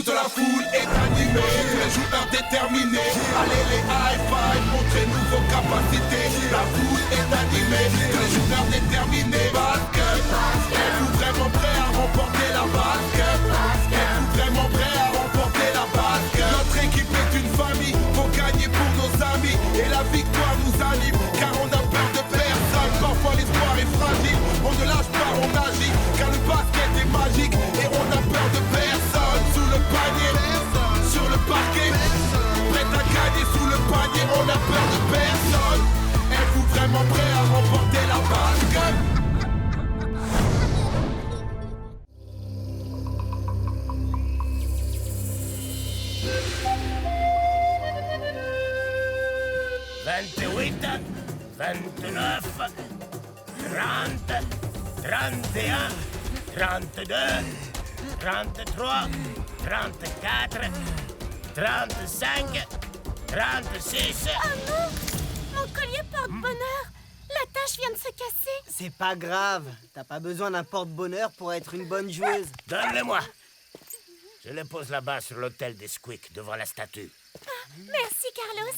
Toute la foule est animée, tous les joueurs déterminés. Allez les high five, montrez-nous vos capacités. La foule est animée, tous les joueurs déterminés. Basket, êtes-vous vraiment prêts à remporter la basket? Êtes-vous vraiment prêts à remporter la basket? Notre équipe est une famille, faut gagner pour nos amis. Et la victoire nous anime, car on a peur de personne. Parfois l'espoir est fragile, on ne lâche pas, on agit. Car le basket est magique et on a peur de personne. Sous le panier, sur le parquet, prêt à gagner sous le panier, on a peur de personne. Êtes-vous vraiment prêts à remporter la basket? 28, 29, 30, 31, 32, 33, 34, 35, 36... Oh non! Mon collier porte-bonheur! La tâche vient de se casser! C'est pas grave, t'as pas besoin d'un porte-bonheur pour être une bonne joueuse. Donne-le-moi. Je le pose là-bas sur l'autel des Squeaks, devant la statue. Ah, merci, Carlos.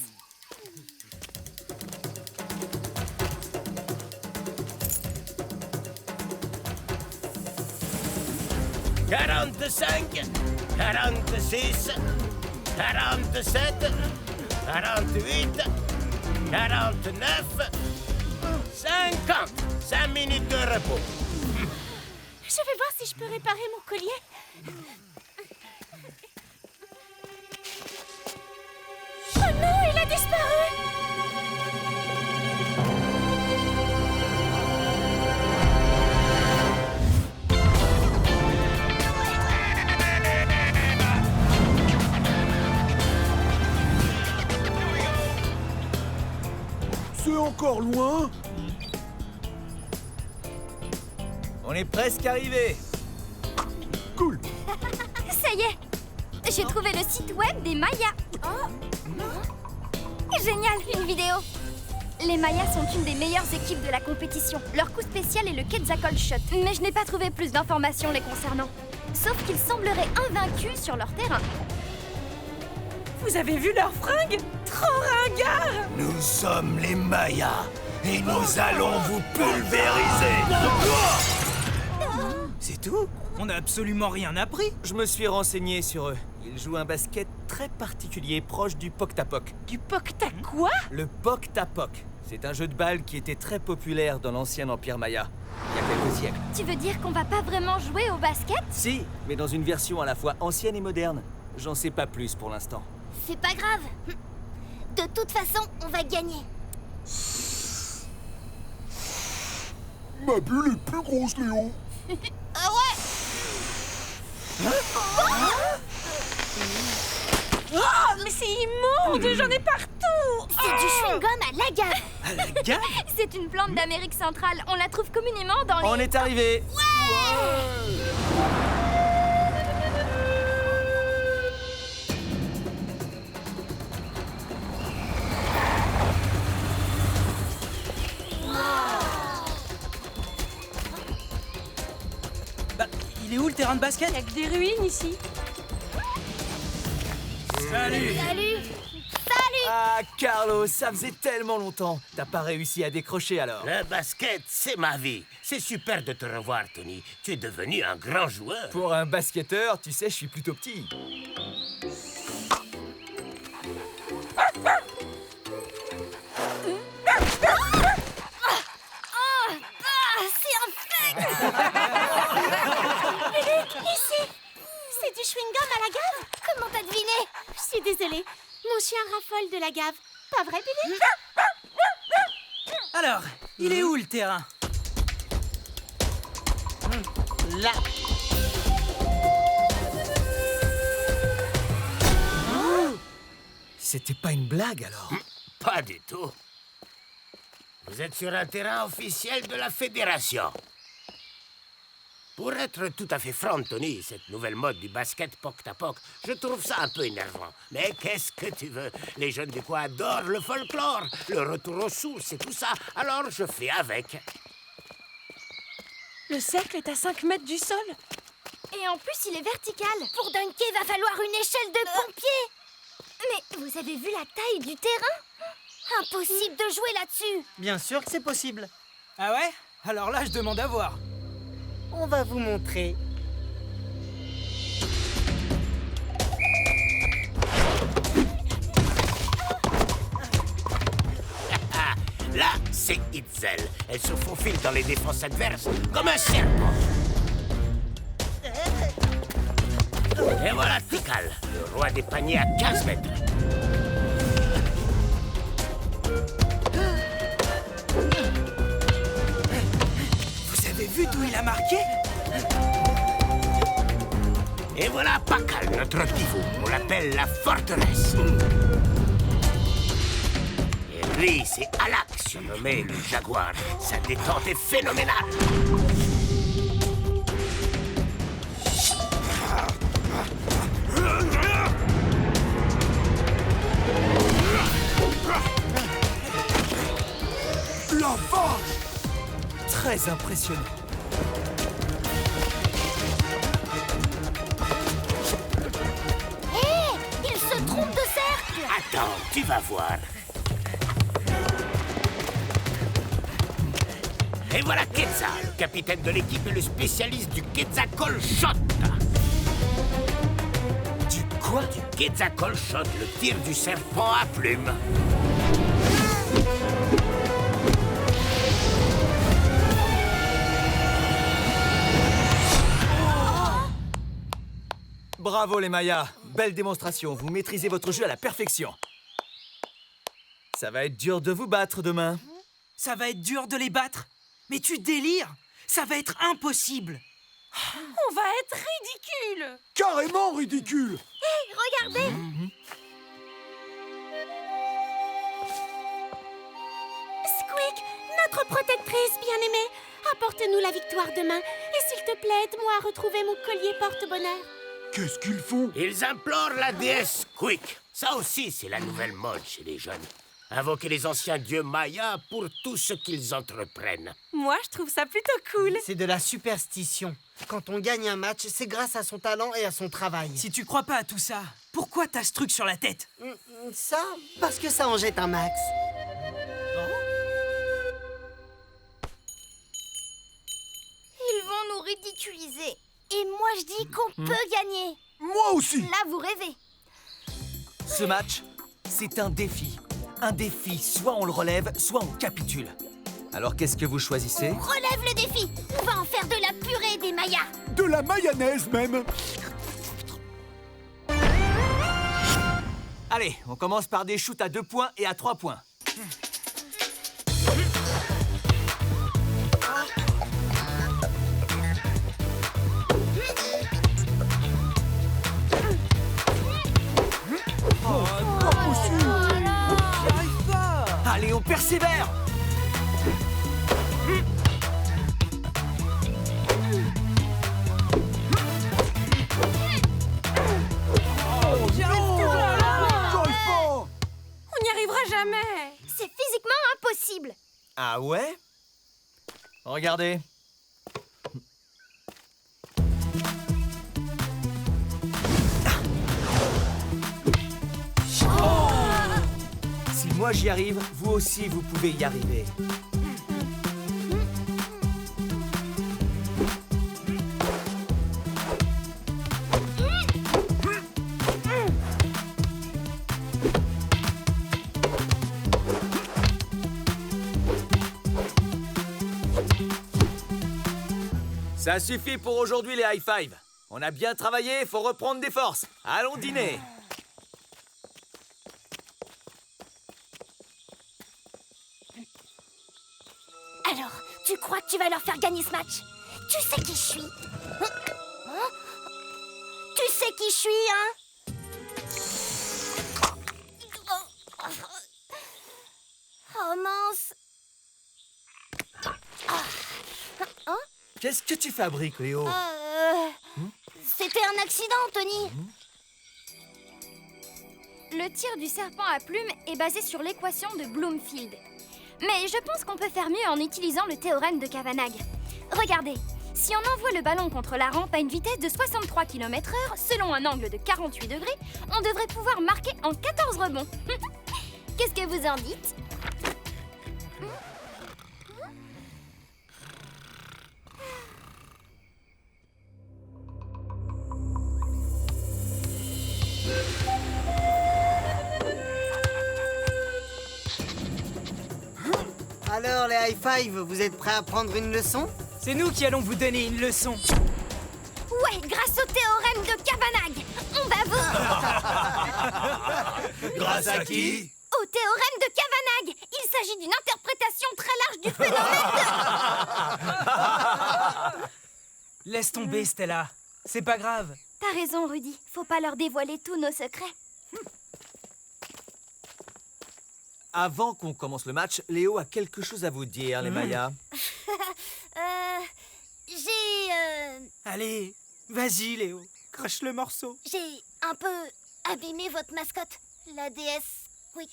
45, 46, 47, 48, 49, 50. 5 minutes de repos. Je vais voir si je peux réparer mon collier. Oh non, il a disparu! C'est encore loin? On est presque arrivé. Cool. Ça y est, j'ai trouvé le site web des Mayas. Oh. Génial, une vidéo. Les Mayas sont une des meilleures équipes de la compétition. Leur coup spécial est le Quetzalcoatl Shot. Mais je n'ai pas trouvé plus d'informations les concernant. Sauf qu'ils sembleraient invaincus sur leur terrain. Vous avez vu leurs fringues? Trop ringards! Nous sommes les Mayas et nous allons vous pulvériser. C'est tout? On n'a absolument rien appris. Je me suis renseigné sur eux. Ils jouent un basket très particulier, proche du Poctapoc. Du Pocta quoi? Le Poctapoc. C'est un jeu de balle qui était très populaire dans l'ancien empire maya, il y a quelques siècles. Tu veux dire qu'on va pas vraiment jouer au basket? Si, mais dans une version à la fois ancienne et moderne. J'en sais pas plus pour l'instant. C'est pas grave. De toute façon, on va gagner. Ma bulle est plus grosse, Léon. Ah ouais! Oh, mais c'est immonde! J'en ai partout! C'est du chewing-gum à l'agave. À la gare? C'est une plante d'Amérique centrale. On la trouve communément dans les... On est arrivé. Bah, il est où le terrain de basket? Il y a que des ruines ici. Salut! Salut! Ah, Carlos, ça faisait tellement longtemps. T'as pas réussi à décrocher alors? Le basket, c'est ma vie. C'est super de te revoir, Tony. Tu es devenu un grand joueur. Pour un basketteur, tu sais, je suis plutôt petit. C'est un fait! Luc, ici! C'est du chewing-gum à la gave? Comment t'as deviné? Je suis désolée. Mon chien raffole de la gave. Pas vrai, Billy? Alors, il est où le terrain? Là. C'était pas une blague alors? Pas du tout. Vous êtes sur un terrain officiel de la Fédération. Pour être tout à fait franc, Tony, cette nouvelle mode du basket poc-à-poc, je trouve ça un peu énervant. Mais qu'est-ce que tu veux? Les jeunes du coin adorent le folklore, le retour aux sources et tout ça, alors je fais avec. Le cercle est à 5 mètres du sol. Et en plus, il est vertical. Pour dunker, va falloir une échelle de pompier. Mais vous avez vu la taille du terrain? Impossible de jouer là-dessus. Bien sûr que c'est possible. Ah ouais? Alors là, je demande à voir. On va vous montrer. Là, c'est Itzel. Elle se faufile dans les défenses adverses comme un serpent. Et voilà Tikal, le roi des paniers à 15 mètres. Vous avez vu d'où il a marqué? Et voilà Pakal, notre pivot. On l'appelle la forteresse. Et lui, c'est Alak, surnommé le jaguar. Sa détente est phénoménale. La vache! Très impressionnant. Hé, il se trompe de cercle. Attends, tu vas voir. Et voilà Quetzal, le capitaine de l'équipe et le spécialiste du Quetzalcoatl Shot. Du quoi? Du Quetzalcoatl Shot, le tir du serpent à plumes. Bravo les Mayas, belle démonstration, vous maîtrisez votre jeu à la perfection. Ça va être dur de vous battre demain. Ça va être dur de les battre. Mais tu délires. Ça va être impossible. On va être ridicule. Carrément ridicule! Regardez. Squeak, notre protectrice bien-aimée, apporte-nous la victoire demain. Et s'il te plaît, aide-moi à retrouver mon collier porte-bonheur. Qu'est-ce qu'ils font? Ils implorent la déesse Quick. Ça aussi, c'est la nouvelle mode chez les jeunes. Invoquer les anciens dieux mayas pour tout ce qu'ils entreprennent. Moi, je trouve ça plutôt cool. C'est de la superstition. Quand on gagne un match, c'est grâce à son talent et à son travail. Si tu crois pas à tout ça, pourquoi t'as ce truc sur la tête? Ça, parce que ça en jette un max. Ils vont nous ridiculiser. Et moi, je dis qu'on peut gagner. Moi aussi! Là, vous rêvez. Ce match, c'est un défi. Un défi, soit on le relève, soit on capitule. Alors qu'est-ce que vous choisissez? Relève le défi. On va en faire de la purée des Mayas. De la mayonnaise même! Allez, on commence par des shoots à 2 points et à 3 points. Allez, on persévère! J'arrive pas! On n'y arrivera jamais. C'est physiquement impossible. Ah ouais? Regardez. Si moi j'y arrive, vous aussi vous pouvez y arriver. Ça suffit pour aujourd'hui les high five. On a bien travaillé, faut reprendre des forces. Allons dîner. Alors, tu crois que tu vas leur faire gagner ce match? Tu sais qui je suis? Hein? Tu sais qui je suis, hein? Oh mince! Qu'est-ce que tu fabriques, Léo? C'était un accident, Tony. Le tir du serpent à plumes est basé sur l'équation de Bloomfield. Mais je pense qu'on peut faire mieux en utilisant le théorème de Cavanagh. Regardez, Si on envoie le ballon contre la rampe à une vitesse de 63 km/h, selon un angle de 48 degrés, on devrait pouvoir marquer en 14 rebonds. Qu'est-ce que vous en dites? Alors, les high five, vous êtes prêts à prendre une leçon? C'est nous qui allons vous donner une leçon. Ouais, grâce au théorème de Cavanagh, on va vous... Grâce à qui? Au théorème de Cavanagh, il s'agit d'une interprétation très large du phénomène. Laisse tomber, Stella. C'est pas grave. T'as raison, Rudy. Faut pas leur dévoiler tous nos secrets. Avant qu'on commence le match, Léo a quelque chose à vous dire, les Mayas. Allez, vas-y, Léo. Crache le morceau. J'ai un peu abîmé votre mascotte, la déesse Squeak.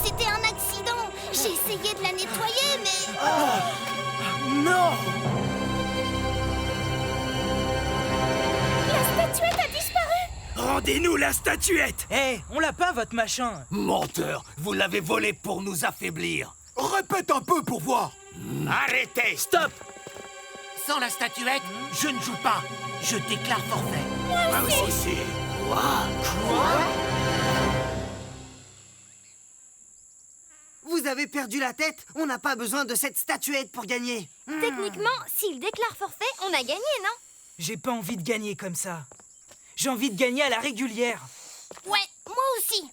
C'était un accident. J'ai essayé de la nettoyer, mais... Non! La statuette a disparu. Rendez-nous la statuette! Hé, on l'a pas, votre machin. Menteur, vous l'avez volé pour nous affaiblir. Répète un peu pour voir. Arrêtez! Stop! Sans la statuette, je ne joue pas. Je déclare forfait. Moi aussi. Vous avez perdu la tête? On n'a pas besoin de cette statuette pour gagner. Techniquement, s'il déclare forfait, on a gagné, non? J'ai pas envie de gagner comme ça. J'ai envie de gagner à la régulière. Ouais, moi aussi.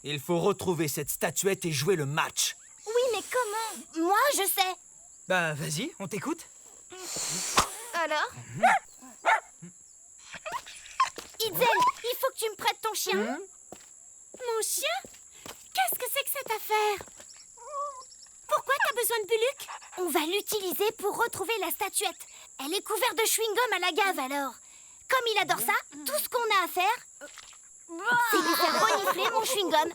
Il faut retrouver cette statuette et jouer le match. Oui, mais comment? Moi, je sais. Bah, vas-y, on t'écoute. Alors? Itzel, il faut que tu me prêtes ton chien. Mon chien? Qu'est-ce que c'est que cette affaire? Pourquoi t'as besoin de Buluc? On va l'utiliser pour retrouver la statuette. Elle est couverte de chewing-gum à la gave, alors. Comme il adore ça, tout ce qu'on a à faire, c'est lui faire renifler mon chewing-gum.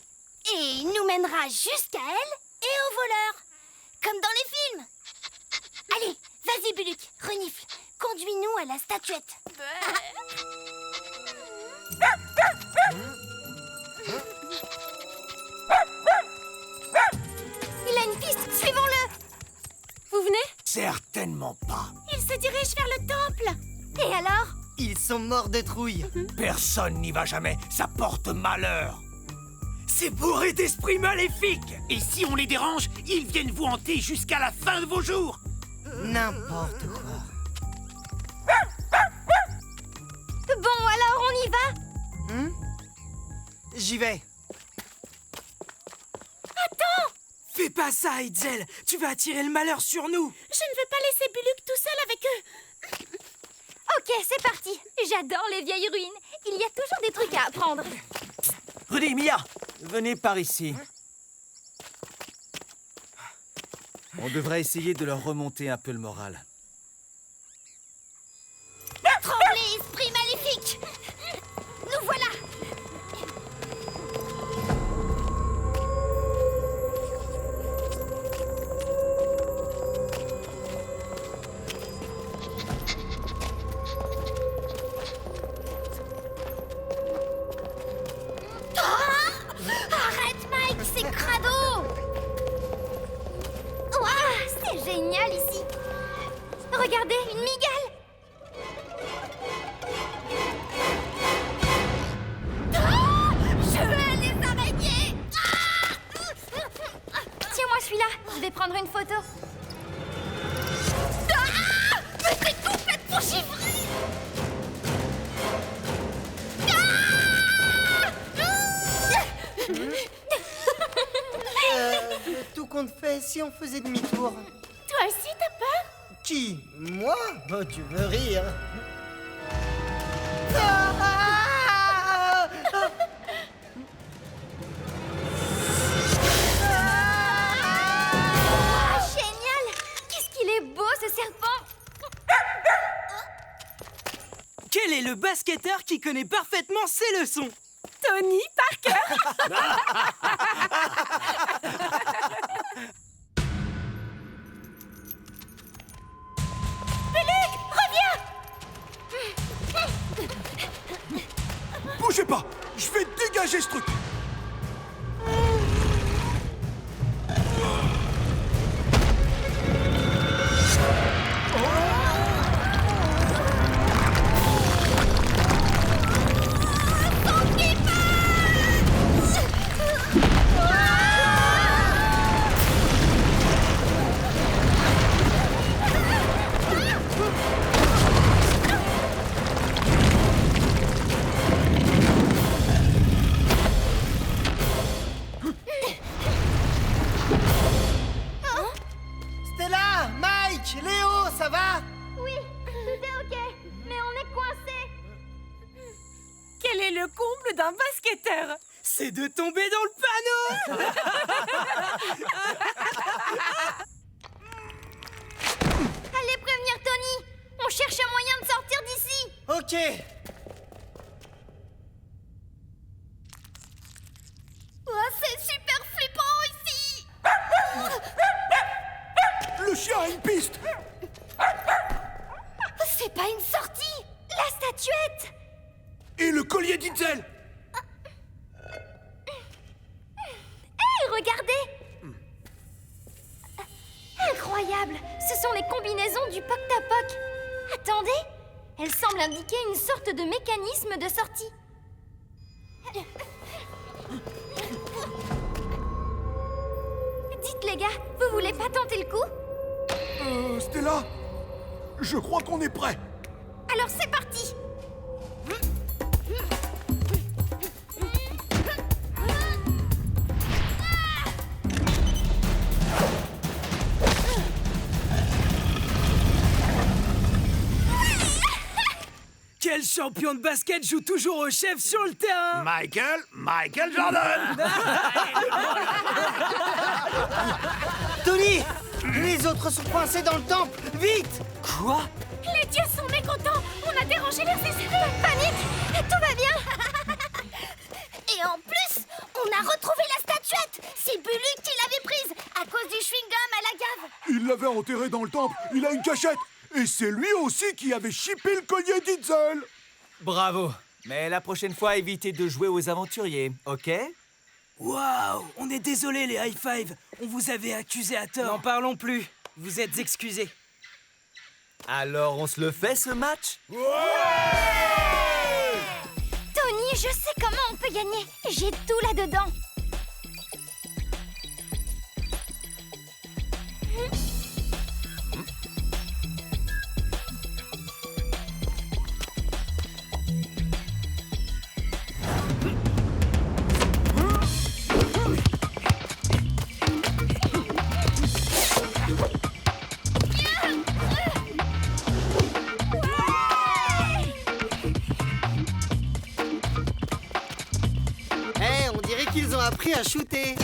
Et il nous mènera jusqu'à elle et au voleur. Comme dans les films. Allez, vas-y Buluc, renifle. Conduis-nous à la statuette. Il a une piste, suivons-le. Vous venez? Certainement pas. Il se dirige vers le temple. Et alors? Ils sont morts de trouille. Personne n'y va jamais. Ça porte malheur. C'est bourré d'esprits maléfiques. Et si on les dérange, ils viennent vous hanter jusqu'à la fin de vos jours. N'importe quoi. Bon, alors on y va? J'y vais. Fais pas ça, Itzel. Tu vas attirer le malheur sur nous. Je ne veux pas laisser Buluc tout seul avec eux. Ok, c'est parti. J'adore les vieilles ruines. Il y a toujours des trucs à apprendre. Rudy, Mia, venez par ici. On devrait essayer de leur remonter un peu le moral. Tremblez, esprit maléfique. Nous voilà. Arrête, Mike, c'est crado. Ouah, c'est génial ici. Regardez, une migale. Je veux les araignées. Tiens-moi celui-là. Je vais prendre une photo. Mais c'est complètement chiffré. Tout compte fait, si on faisait demi-tour. Toi aussi, t'as peur? Qui? Moi? Oh, tu veux rire? Ah, génial. Qu'est-ce qu'il est beau, ce serpent. Quel est le basketteur qui connaît parfaitement ses leçons? Tony Parker. Tina, Mike, Léo, ça va? Oui, tout est ok, mais on est coincés. Quel est le comble d'un basketteur? C'est de tomber dans le panneau. Allez prévenir Tony. On cherche un moyen de sortir d'ici. Ok. Oh, c'est super flippant ici. Le chien a une piste. C'est pas une sortie. La statuette. Et le collier d'Itzel. Hé, regardez. Incroyable. Ce sont les combinaisons du Poctapoc. Attendez. Elles semblent indiquer une sorte de mécanisme de sortie. Dites les gars, vous voulez pas tenter le coup? Stella, je crois qu'on est prêt. Alors c'est parti. Quel champion de basket joue toujours au chef sur le terrain? Michael Jordan. Tony, les autres sont coincés dans le temple. Vite! Quoi? Les dieux sont mécontents. On a dérangé leurs essais. Panique. Tout va bien. Et en plus, on a retrouvé la statuette. C'est Buluc qui l'avait prise à cause du chewing-gum à la gave. Il l'avait enterré dans le temple. Il a une cachette. Et c'est lui aussi qui avait chippé le collier d'Itzel. Bravo. Mais la prochaine fois, évitez de jouer aux aventuriers, ok? Waouh, on est désolé les high five. On vous avait accusé à tort. N'en parlons plus. Vous êtes excusés. Alors, on se le fait, ce match? Tony, je sais comment on peut gagner. J'ai tout là-dedans. On dirait qu'ils ont appris à shooter.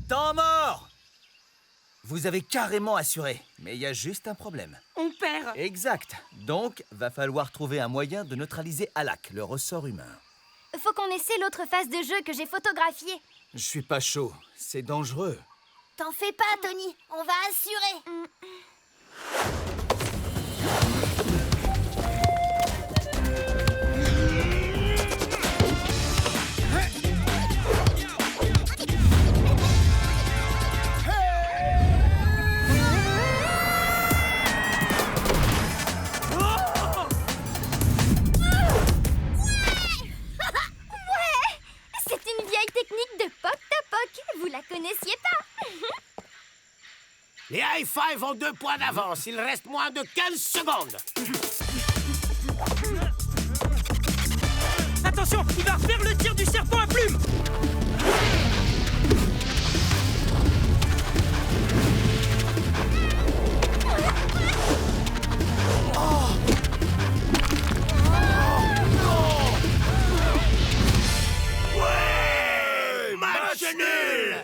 Temps mort! Vous avez carrément assuré, mais il y a juste un problème. On perd. Exact. Donc, va falloir trouver un moyen de neutraliser Alak, le ressort humain. Faut qu'on essaie l'autre phase de jeu que j'ai photographiée. Je suis pas chaud. C'est dangereux. T'en fais pas, Tony. On va assurer. Les High Five ont 2 points d'avance. Il reste moins de 15 secondes. Attention, il va refaire le tir du serpent à plumes. Ouais, match nul.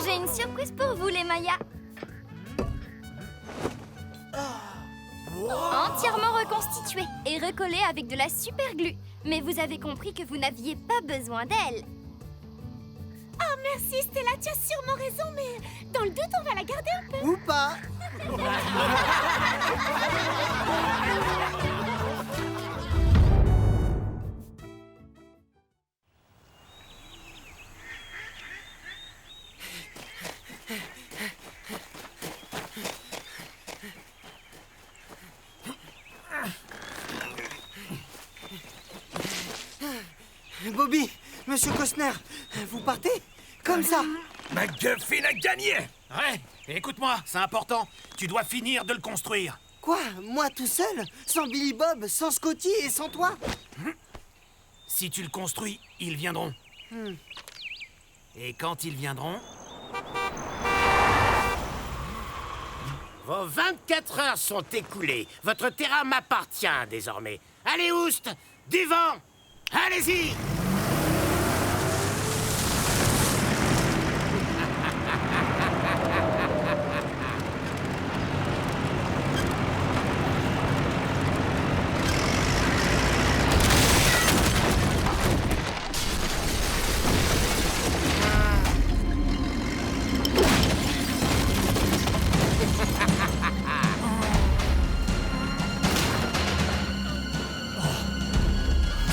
J'ai une surprise pour vous, les Mayas. Entièrement reconstituée et recollée avec de la super glue. Mais vous avez compris que vous n'aviez pas besoin d'elle. Oh, merci, Stella, tu as sûrement raison, mais dans le doute, on va la garder un peu. Ou pas. Bobby, Monsieur Costner, vous partez? Comme ça? MacGuffin a gagné! Ouais, écoute-moi, c'est important. Tu dois finir de le construire. Quoi? Moi tout seul? Sans Billy Bob, sans Scotty et sans toi? Si tu le construis, ils viendront. Et quand ils viendront... Vos 24 heures sont écoulées. Votre terrain m'appartient désormais. Allez, Oust, du vent! Allez-y!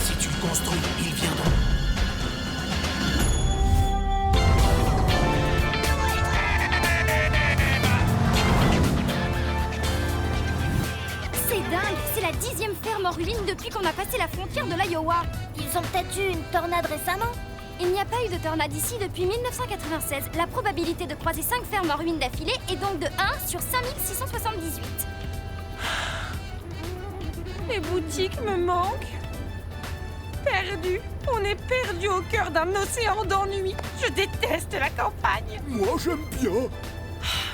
Si tu le construis, ils viendront. C'est dingue, c'est la 10e ferme en ruine depuis qu'on a passé la frontière de l'Iowa. Ils ont peut-être eu une tornade récemment. Il n'y a pas eu de tornade ici depuis 1996. La probabilité de croiser 5 fermes en ruine d'affilée est donc de 1 sur 5678. Les boutiques me manquent. Perdu. On est perdu au cœur d'un océan d'ennui. Je déteste la campagne. Moi, j'aime bien.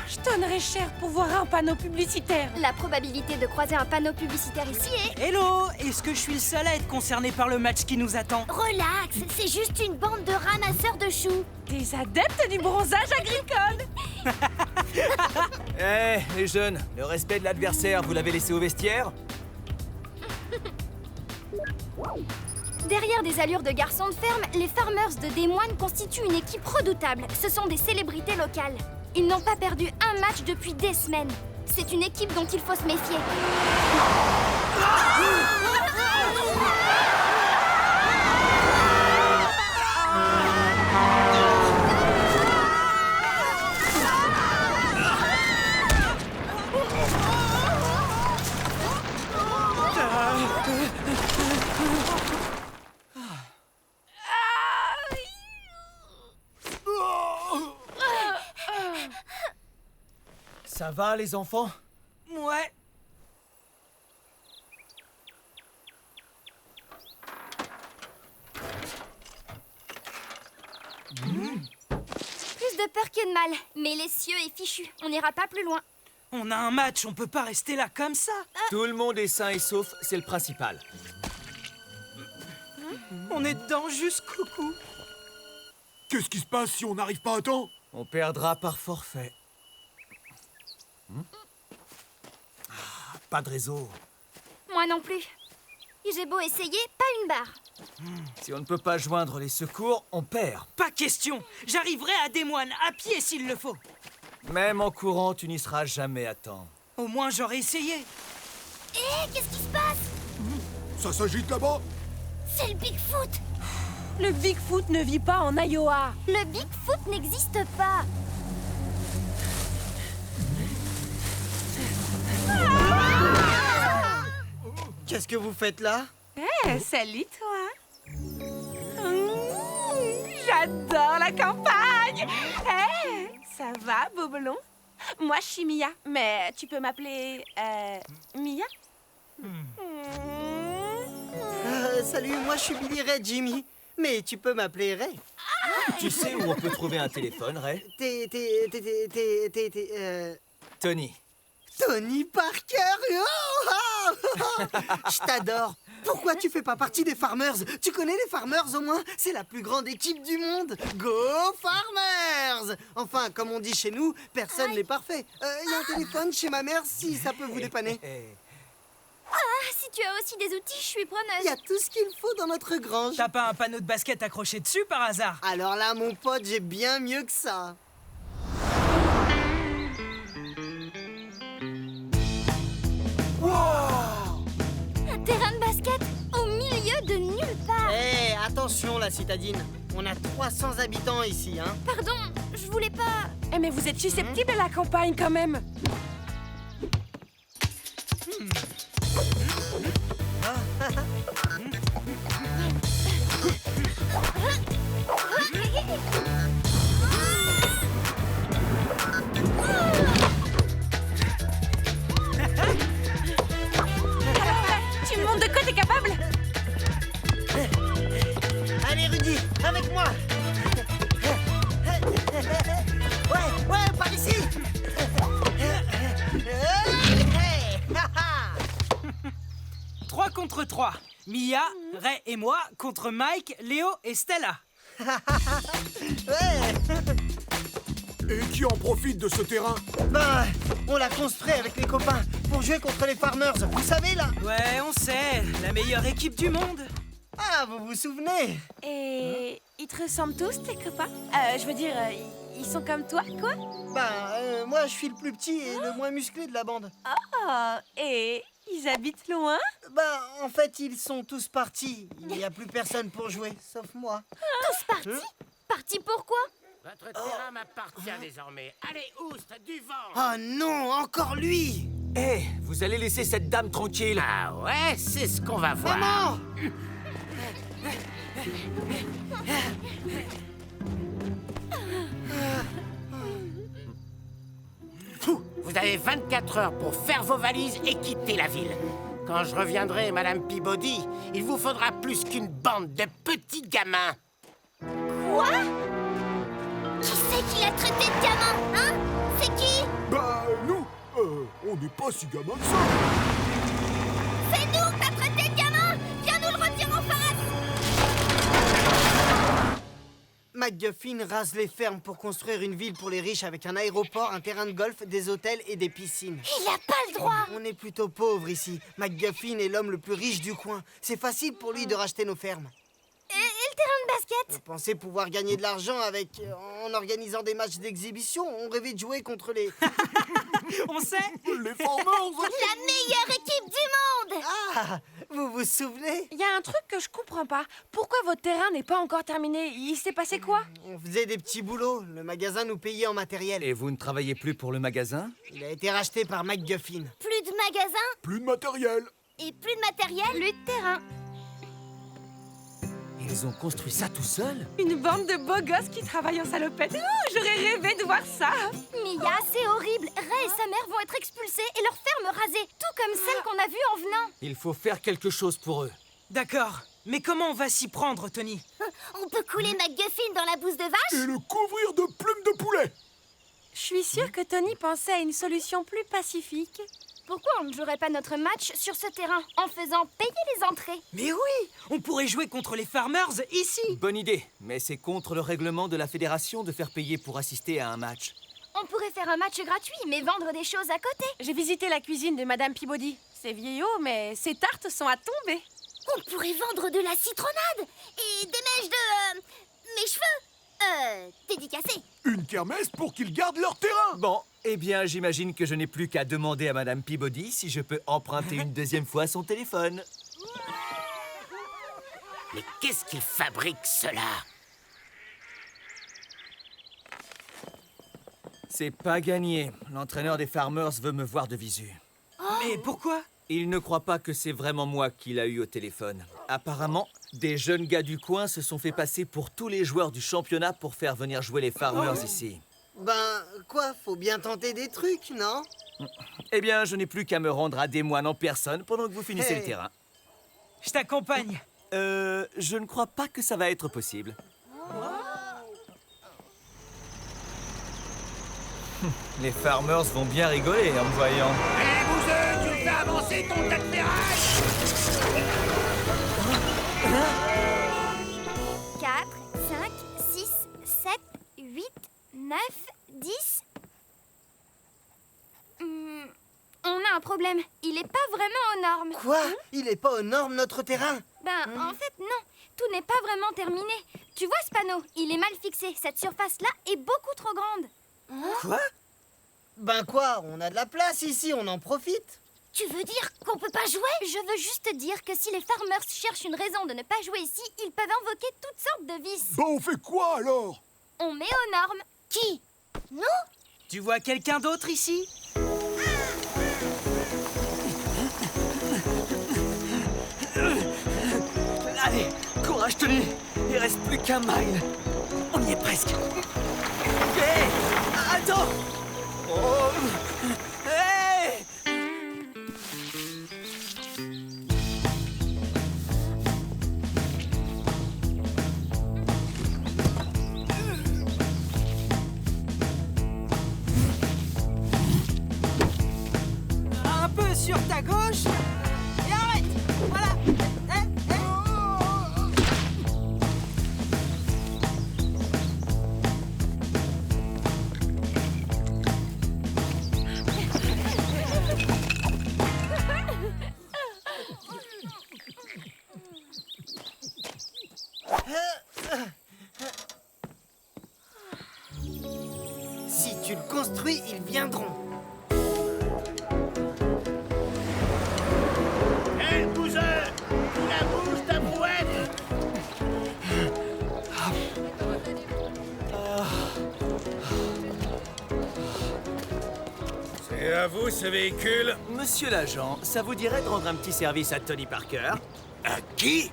Je donnerais cher pour voir un panneau publicitaire. La probabilité de croiser un panneau publicitaire ici est... Hello, est-ce que je suis le seul à être concerné par le match qui nous attend? Relax, c'est juste une bande de ramasseurs de choux. Des adeptes du bronzage agricole. Eh, les jeunes, le respect de l'adversaire, vous l'avez laissé au vestiaire? Derrière des allures de garçons de ferme, les Farmers de Des Moines constituent une équipe redoutable. Ce sont des célébrités locales. Ils n'ont pas perdu un match depuis des semaines. C'est une équipe dont il faut se méfier. Ça va, les enfants? Ouais. Plus de peur que de mal. Mais les cieux est fichu. On n'ira pas plus loin. On a un match, on peut pas rester là comme ça. Tout le monde est sain et sauf, c'est le principal. On est dedans jusqu'au cou. Qu'est-ce qui se passe si on n'arrive pas à temps? On perdra par forfait. Pas de réseau. Moi non plus. J'ai beau essayer, pas une barre. Si on ne peut pas joindre les secours, on perd. Pas question. J'arriverai à Des Moines à pied s'il le faut. Même en courant, tu n'y seras jamais à temps. Au moins j'aurais essayé. Hé, qu'est-ce qui se passe? Ça s'agite là-bas? C'est le Bigfoot. Le Bigfoot ne vit pas en Iowa. Le Bigfoot n'existe pas. Qu'est-ce que vous faites là? Salut toi. J'adore la campagne. Ça va, Bobolon? Moi, je suis Mia, mais tu peux m'appeler... Mia? Salut, moi je suis Billy Ray Jimmy. Mais tu peux m'appeler Ray. Tu sais où on peut trouver un téléphone, Ray? Tony. Tony Parker. Je t'adore. Pourquoi tu fais pas partie des Farmers? Tu connais les Farmers au moins? C'est la plus grande équipe du monde. Go Farmers! Enfin, comme on dit chez nous, personne n'est parfait. Il y a un téléphone chez ma mère si ça peut vous dépanner. Si tu as aussi des outils, je suis preneuse. Il y a tout ce qu'il faut dans notre grange. T'as pas un panneau de basket accroché dessus par hasard? Alors là, mon pote, j'ai bien mieux que ça. Un terrain de basket au milieu de nulle part. Attention la citadine. On a 300 habitants ici, hein. Pardon, je voulais pas... Mais vous êtes susceptible à la campagne quand même. Tu me montres de quoi t'es capable? Allez Rudy, avec moi. Ouais, par ici. 3 contre 3. Mia, Ray et moi contre Mike, Léo et Stella. Et qui en profite de ce terrain? On l'a construit avec les copains pour jouer contre les Farmers. Vous savez là? Ouais, on sait, la meilleure équipe du monde. Ah, vous vous souvenez? Et ils te ressemblent tous, tes copains? Je veux dire, ils sont comme toi, quoi? Moi je suis le plus petit et le moins musclé de la bande. Et ils habitent loin? En fait, ils sont tous partis. Il n'y a plus personne pour jouer, sauf moi. Tous partis? Partis pourquoi? Votre terrain m'appartient désormais. Allez, Oust, du vent! Oh non, encore lui! Vous allez laisser cette dame tranquille? Ah ouais, c'est ce qu'on va voir. Maman! Vous avez 24 heures pour faire vos valises et quitter la ville. Quand je reviendrai, Madame Peabody, il vous faudra plus qu'une bande de petits gamins. Quoi? Qui c'est qui l'a traité de gamin, hein? C'est qui? Nous, on n'est pas si gamins que ça. C'est nous que t'as traité de gamin! Viens nous le retirer en face! MacGuffin rase les fermes pour construire une ville pour les riches avec un aéroport, un terrain de golf, des hôtels et des piscines. Il a pas le droit! On est plutôt pauvres ici. MacGuffin est l'homme le plus riche du coin. C'est facile pour lui de racheter nos fermes. Et le terrain de basket? On pensait pouvoir gagner de l'argent en organisant des matchs d'exhibition. On rêvait de jouer contre les... On sait. Les Farmers. La meilleure équipe du monde! Ah, vous vous souvenez? Il y a un truc que je comprends pas. Pourquoi votre terrain n'est pas encore terminé? Il s'est passé quoi? On faisait des petits boulots. Le magasin nous payait en matériel. Et vous ne travaillez plus pour le magasin? Il a été racheté par MacGuffin. Plus de magasins Plus de matériel. et plus de matériel? Plus de terrain. Ils ont construit ça tout seuls? Une bande de beaux gosses qui travaillent en salopette. J'aurais rêvé de voir ça. Mia, c'est horrible. Ray et sa mère vont être expulsés et leur ferme rasée, tout comme celle qu'on a vue en venant. Il faut faire quelque chose pour eux. D'accord, mais comment on va s'y prendre, Tony? On peut couler MacGuffin dans la bouse de vache? Et le couvrir de plumes de poulet. Je suis sûre que Tony pensait à une solution plus pacifique. Pourquoi on ne jouerait pas notre match sur ce terrain en faisant payer les entrées? Mais oui, on pourrait jouer contre les Farmers ici. Bonne idée, mais c'est contre le règlement de la fédération de faire payer pour assister à un match. On pourrait faire un match gratuit, mais vendre des choses à côté. J'ai visité la cuisine de Madame Peabody. C'est vieillot, mais ses tartes sont à tomber. On pourrait vendre de la citronnade et des mèches de... mes cheveux. Dédicacés. Une kermesse pour qu'ils gardent leur terrain. Bon, eh bien, j'imagine que je n'ai plus qu'à demander à Madame Peabody si je peux emprunter une deuxième fois son téléphone. Mais qu'est-ce qu'ils fabriquent, cela? C'est pas gagné. L'entraîneur des Farmers veut me voir de visu. Mais pourquoi? Il ne croit pas que c'est vraiment moi qui l'a eu au téléphone. Apparemment, des jeunes gars du coin se sont fait passer pour tous les joueurs du championnat pour faire venir jouer les Farmers ici. Ben, quoi, faut bien tenter des trucs, non? Eh bien, je n'ai plus qu'à me rendre à Des Moines en personne pendant que vous finissez le terrain. Je t'accompagne. Je ne crois pas que ça va être possible. Les Farmers vont bien rigoler en me voyant. Hé, Bouzeux, tu fais avancer ton tas de ferraille! 4, 5, 6, 7, 8, 9, 10... on a un problème. Il est pas vraiment aux normes. Quoi? Il est pas aux normes, notre terrain? En fait, non. Tout n'est pas vraiment terminé. Tu vois ce panneau? Il est mal fixé. Cette surface-là est beaucoup trop grande. Quoi? Ben quoi? On a de la place ici, on en profite. Tu veux dire qu'on peut pas jouer? Je veux juste dire que si les Farmers cherchent une raison de ne pas jouer ici, ils peuvent invoquer toutes sortes de vices. Bah on fait quoi alors? On met aux normes. Qui? Nous? Tu vois quelqu'un d'autre ici? Allez, courage Tony. Il reste plus qu'un mile. On y est presque. Hé, attends. Oh. Hey. Un peu sur ta gauche. Et arrête. Voilà. Si tu le construis, ils viendront. Hé, Bouzeux, tu la bouges ta brouette! C'est à vous, ce véhicule. Monsieur l'agent, ça vous dirait de rendre un petit service à Tony Parker? À qui?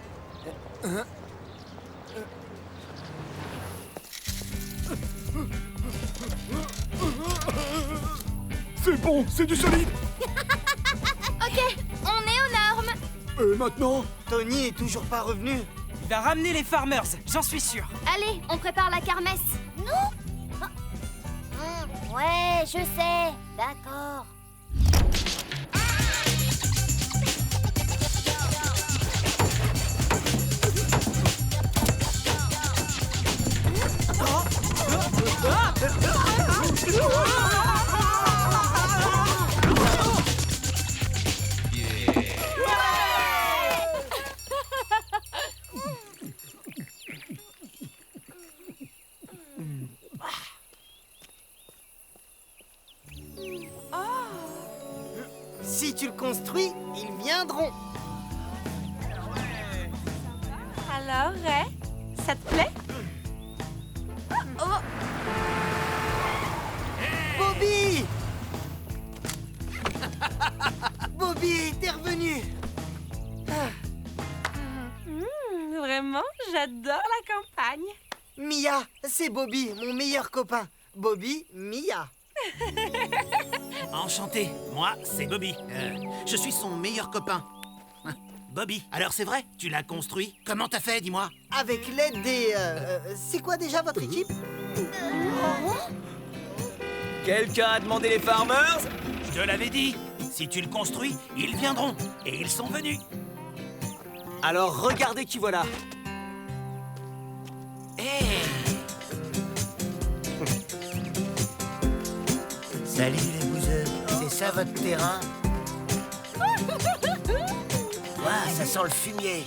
C'est bon, c'est du solide. Ok, on est aux normes. Et maintenant? Tony est toujours pas revenu. Il va ramener les Farmers, j'en suis sûr. Allez, on prépare la kermesse. Ouais, je sais. D'accord. Si tu le construis, ils viendront. Alors, Ray, ça te plaît? Bobby! Bobby, t'es revenu. Vraiment, j'adore la campagne. Mia, c'est Bobby, mon meilleur copain. Bobby, Mia. Enchanté, moi, c'est Bobby. Je suis son meilleur copain. Bobby, alors c'est vrai, tu l'as construit? Comment t'as fait, dis-moi? Avec l'aide des... c'est quoi déjà votre équipe? Quelqu'un a demandé les Farmers? Je te l'avais dit, si tu le construis, ils viendront. Et ils sont venus. Alors regardez qui voilà. Hé! Salut les bouseux, c'est ça votre terrain? Ouah, ça sent le fumier.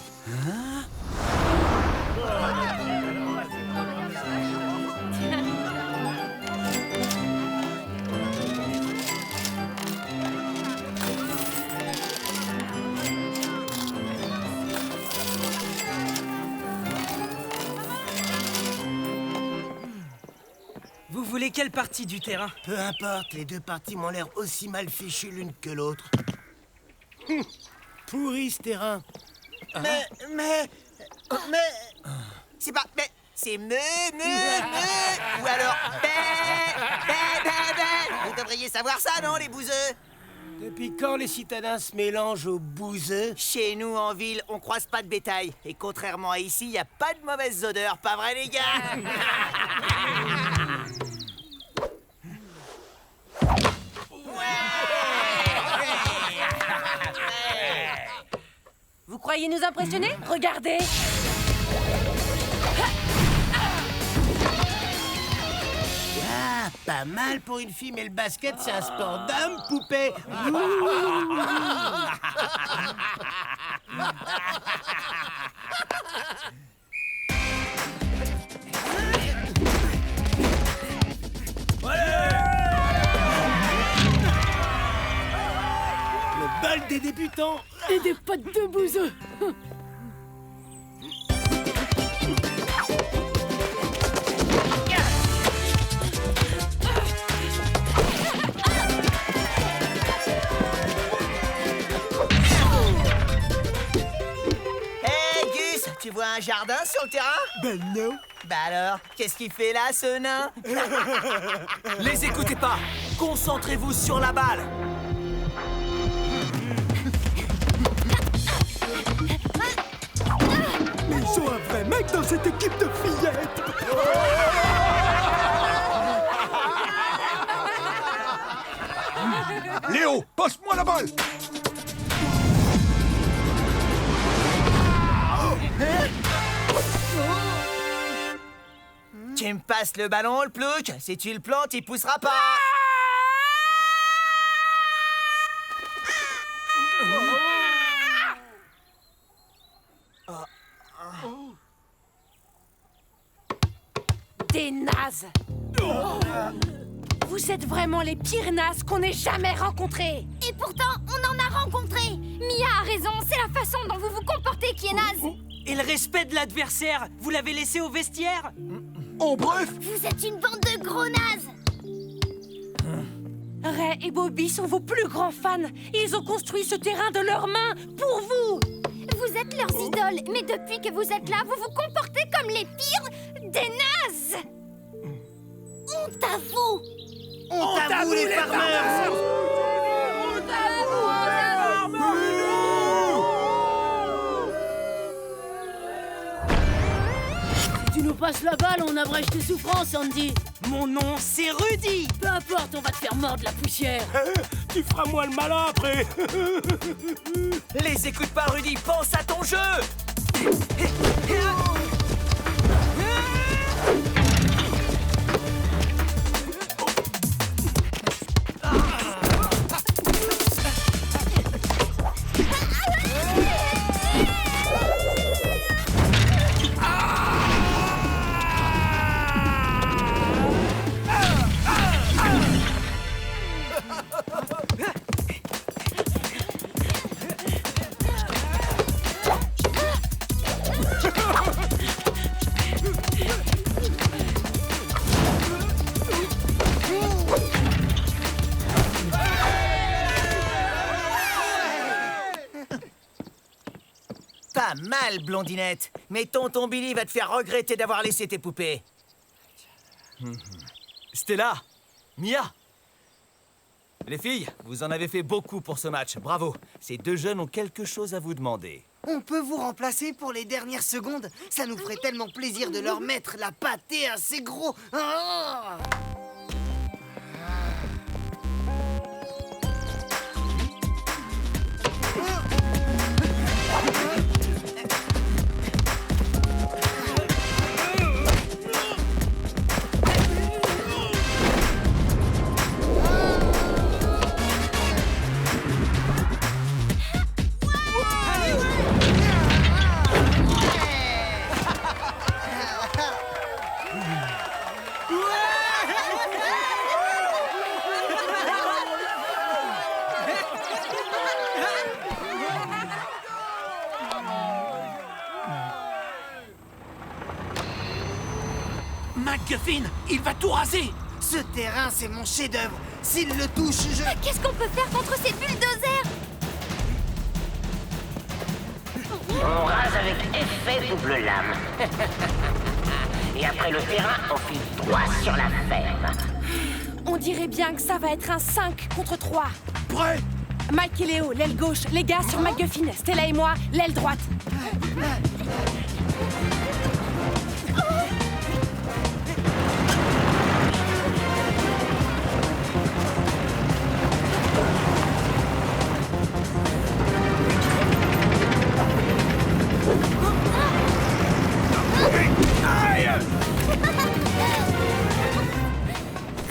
Vous voulez quelle partie du terrain? Peu importe, les deux parties m'ont l'air aussi mal fichues l'une que l'autre. Pourri ce terrain. Mais... C'est pas... Mais... C'est me... Ou alors... Vous devriez savoir ça, non, les bouseux? Depuis quand les citadins se mélangent aux bouseux? Chez nous, en ville, on croise pas de bétail. Et contrairement à ici, y a pas de mauvaises odeurs, pas vrai, les gars? Vous croyez nous impressionner? Regardez! Ah, pas mal pour une fille, mais le basket, c'est un sport d'homme, poupée. Le bal des débutants. Et des potes de bouseux! Tu vois un jardin sur le terrain? Ben non. Bah alors, qu'est-ce qu'il fait là, ce nain? Les écoutez pas! Concentrez-vous sur la balle! Ils sont un vrai mec dans cette équipe de fillettes. Léo, passe-moi la balle. Tu me passes le ballon, le plouc. Si tu le plantes, il poussera pas. Des nazes! Vous êtes vraiment les pires nazes qu'on ait jamais rencontrés! Et pourtant, on en a rencontré. Mia a raison, c'est la façon dont vous vous comportez qui est naze. Et le respect de l'adversaire, vous l'avez laissé au vestiaire? En bref, Vous êtes une bande de gros nazes. Ray et Bobby sont vos plus grands fans. Ils ont construit ce terrain de leurs mains pour vous. Vous êtes leurs idoles, mais depuis que vous êtes là, vous vous comportez comme les pires des nazes. Honte à vous. Honte à vous, les farmers. Tu nous passes la balle, on abrège tes souffrances, Andy. Mon nom, c'est Rudy! Peu importe, on va te faire mordre la poussière. Tu feras moi le malin après. Les écoute pas, Rudy, pense à ton jeu! Pas mal, blondinette. Mais tonton Billy va te faire regretter d'avoir laissé tes poupées. Stella, Mia. Les filles, vous en avez fait beaucoup pour ce match. Bravo. Ces deux jeunes ont quelque chose à vous demander. On peut vous remplacer pour les dernières secondes? Ça nous ferait tellement plaisir de leur mettre la pâtée assez gros. Ah! McGuffin, il va tout raser! Ce terrain, c'est mon chef-d'œuvre. S'il le touche, je... Qu'est-ce qu'on peut faire contre ces bulldozers? On rase avec effet double lame. Et après le terrain, on file droit sur la ferme. On dirait bien que ça va être un 5 contre 3. Prêt? Mike et Léo, l'aile gauche. Les gars sur McGuffin. Stella et moi, l'aile droite.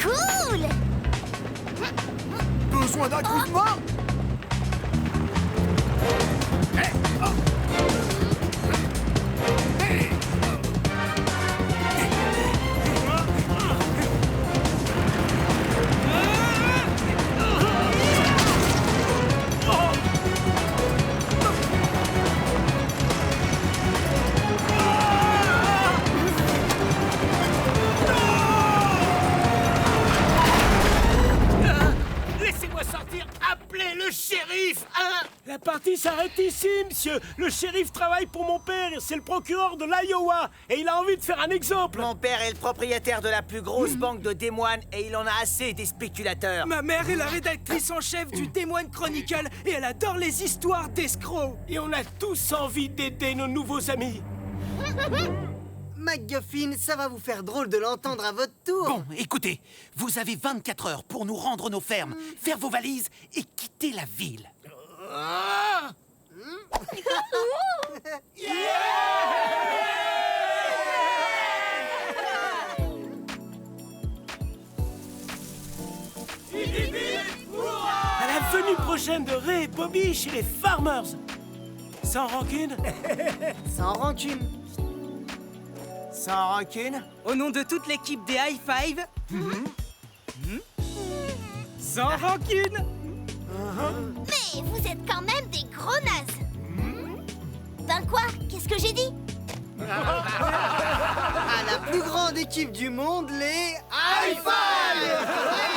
Cool! Besoin d'un coup de main? Laissez-moi sortir, appelez le shérif, hein? La partie s'arrête ici, monsieur. Le shérif travaille pour mon père. C'est le procureur de l'Iowa. Et il a envie de faire un exemple. Mon père est le propriétaire de la plus grosse banque de Des Moines et il en a assez des spéculateurs. Ma mère est la rédactrice en chef du Des Moines Chronicle et elle adore les histoires d'escrocs. Et on a tous envie d'aider nos nouveaux amis. McGuffin, ça va vous faire drôle de l'entendre à votre tour. Bon, écoutez, vous avez 24 heures pour nous rendre nos fermes, faire vos valises et quitter la ville. À la venue prochaine de Ray et Bobby chez les Farmers. Sans rancune. Sans rancune. Sans rancune. Au nom de toute l'équipe des High Five. Sans rancune. Mais vous êtes quand même des gros nazes. Ben quoi? Qu'est-ce que j'ai dit? À la plus grande équipe du monde, les High Five!